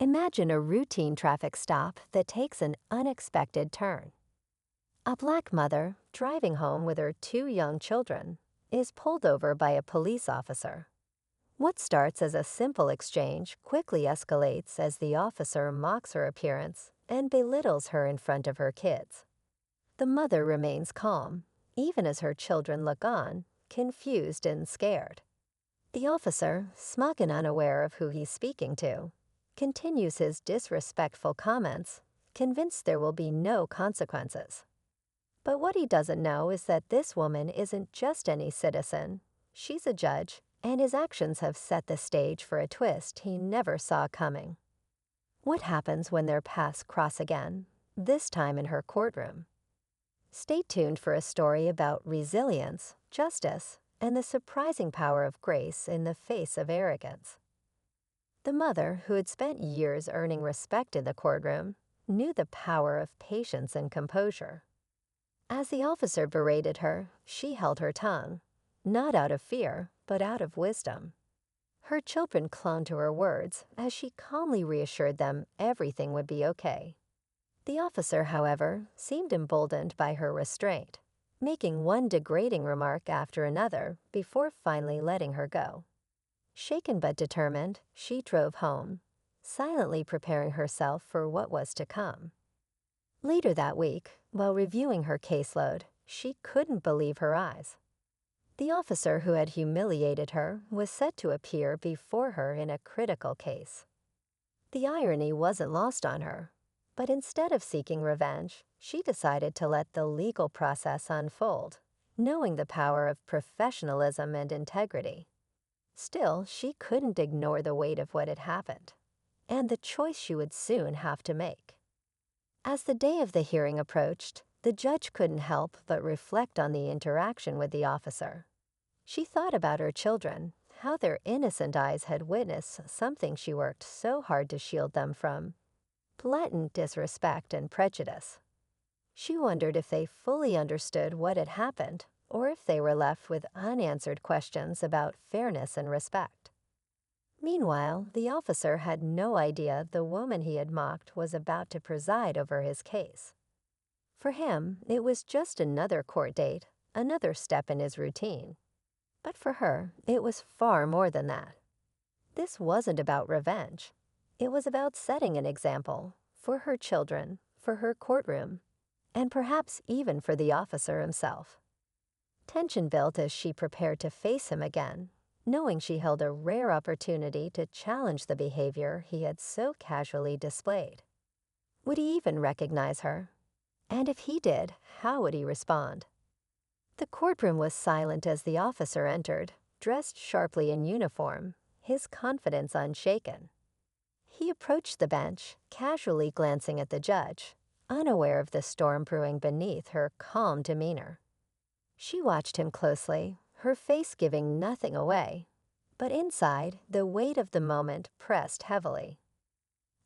Imagine a routine traffic stop that takes an unexpected turn. A black mother, driving home with her two young children, is pulled over by a police officer. What starts as a simple exchange quickly escalates as the officer mocks her appearance and belittles her in front of her kids. The mother remains calm, even as her children look on, confused and scared. The officer, smug and unaware of who he's speaking to, continues his disrespectful comments, convinced there will be no consequences. But what he doesn't know is that this woman isn't just any citizen. She's a judge, and his actions have set the stage for a twist he never saw coming. What happens when their paths cross again, this time in her courtroom? Stay tuned for a story about resilience, justice, and the surprising power of grace in the face of arrogance. The mother, who had spent years earning respect in the courtroom, knew the power of patience and composure. As the officer berated her, she held her tongue, not out of fear, but out of wisdom. Her children clung to her words as she calmly reassured them everything would be okay. The officer, however, seemed emboldened by her restraint, making one degrading remark after another before finally letting her go. Shaken but determined, she drove home, silently preparing herself for what was to come. Later that week, while reviewing her caseload, she couldn't believe her eyes. The officer who had humiliated her was set to appear before her in a critical case. The irony wasn't lost on her, but instead of seeking revenge, she decided to let the legal process unfold, knowing the power of professionalism and integrity. Still, she couldn't ignore the weight of what had happened, and the choice she would soon have to make. As the day of the hearing approached, the judge couldn't help but reflect on the interaction with the officer. She thought about her children, how their innocent eyes had witnessed something she worked so hard to shield them from: blatant disrespect and prejudice. She wondered if they fully understood what had happened, or if they were left with unanswered questions about fairness and respect. Meanwhile, the officer had no idea the woman he had mocked was about to preside over his case. For him, it was just another court date, another step in his routine. But for her, it was far more than that. This wasn't about revenge. It was about setting an example for her children, for her courtroom, and perhaps even for the officer himself. Tension built as she prepared to face him again, knowing she held a rare opportunity to challenge the behavior he had so casually displayed. Would he even recognize her? And if he did, how would he respond? The courtroom was silent as the officer entered, dressed sharply in uniform, his confidence unshaken. He approached the bench, casually glancing at the judge, unaware of the storm brewing beneath her calm demeanor. She watched him closely, her face giving nothing away, but inside, the weight of the moment pressed heavily.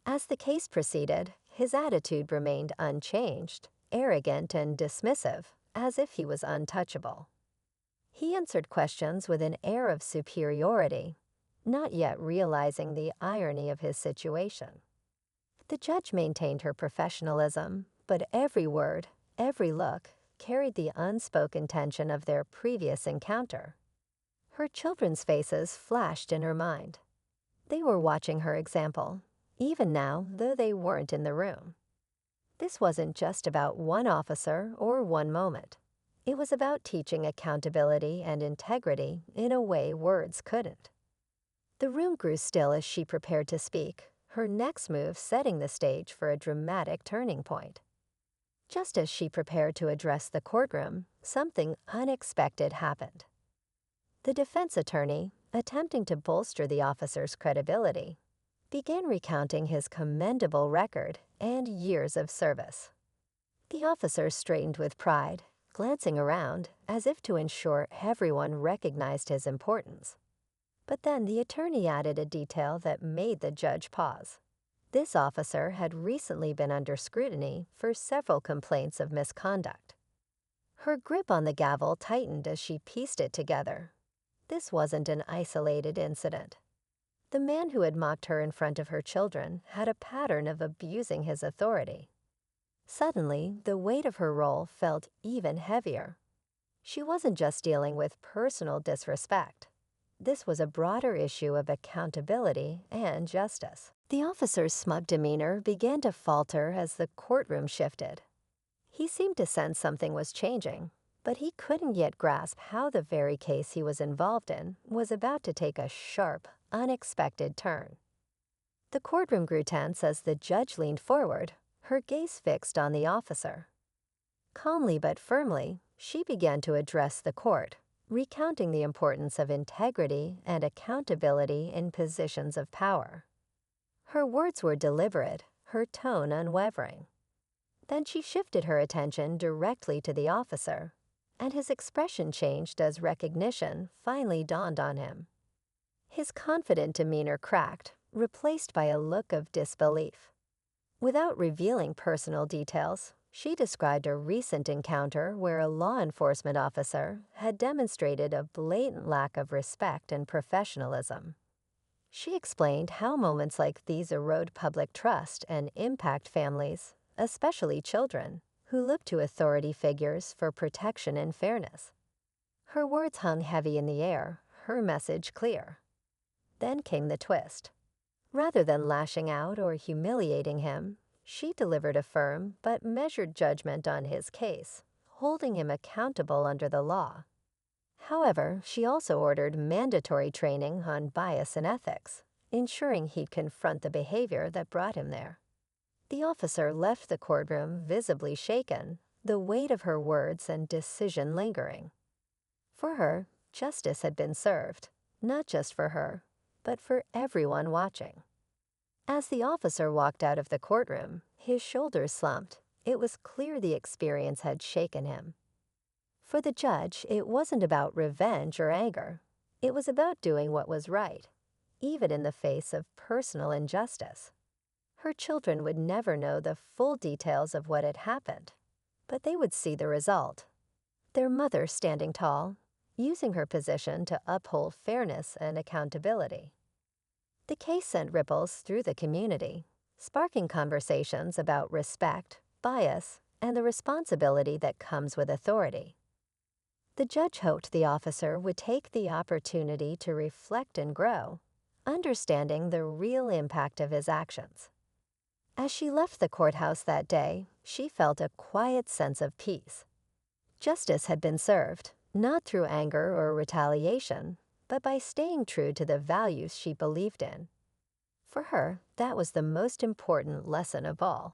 As the case proceeded, his attitude remained unchanged, arrogant and dismissive, as if he was untouchable. He answered questions with an air of superiority, not yet realizing the irony of his situation. The judge maintained her professionalism, but every word, every look, carried the unspoken tension of their previous encounter. Her children's faces flashed in her mind. They were watching her example, even now, though they weren't in the room. This wasn't just about one officer or one moment. It was about teaching accountability and integrity in a way words couldn't. The room grew still as she prepared to speak, her next move setting the stage for a dramatic turning point. Just as she prepared to address the courtroom, something unexpected happened. The defense attorney, attempting to bolster the officer's credibility, began recounting his commendable record and years of service. The officer straightened with pride, glancing around as if to ensure everyone recognized his importance. But then the attorney added a detail that made the judge pause. This officer had recently been under scrutiny for several complaints of misconduct. Her grip on the gavel tightened as she pieced it together. This wasn't an isolated incident. The man who had mocked her in front of her children had a pattern of abusing his authority. Suddenly, the weight of her role felt even heavier. She wasn't just dealing with personal disrespect. This was a broader issue of accountability and justice. The officer's smug demeanor began to falter as the courtroom shifted. He seemed to sense something was changing, but he couldn't yet grasp how the very case he was involved in was about to take a sharp, unexpected turn. The courtroom grew tense as the judge leaned forward, her gaze fixed on the officer. Calmly but firmly, she began to address the court, recounting the importance of integrity and accountability in positions of power. Her words were deliberate, her tone unwavering. Then she shifted her attention directly to the officer, and his expression changed as recognition finally dawned on him. His confident demeanor cracked, replaced by a look of disbelief. Without revealing personal details, she described a recent encounter where a law enforcement officer had demonstrated a blatant lack of respect and professionalism. She explained how moments like these erode public trust and impact families, especially children, who look to authority figures for protection and fairness. Her words hung heavy in the air, her message clear. Then came the twist. Rather than lashing out or humiliating him, she delivered a firm but measured judgment on his case, holding him accountable under the law. However, she also ordered mandatory training on bias and ethics, ensuring he'd confront the behavior that brought him there. The officer left the courtroom visibly shaken, the weight of her words and decision lingering. For her, justice had been served, not just for her, but for everyone watching. As the officer walked out of the courtroom, his shoulders slumped. It was clear the experience had shaken him. For the judge, it wasn't about revenge or anger. It was about doing what was right, even in the face of personal injustice. Her children would never know the full details of what had happened, but they would see the result. Their mother standing tall, using her position to uphold fairness and accountability. The case sent ripples through the community, sparking conversations about respect, bias, and the responsibility that comes with authority. The judge hoped the officer would take the opportunity to reflect and grow, understanding the real impact of his actions. As she left the courthouse that day, she felt a quiet sense of peace. Justice had been served, not through anger or retaliation, but by staying true to the values she believed in. For her, that was the most important lesson of all.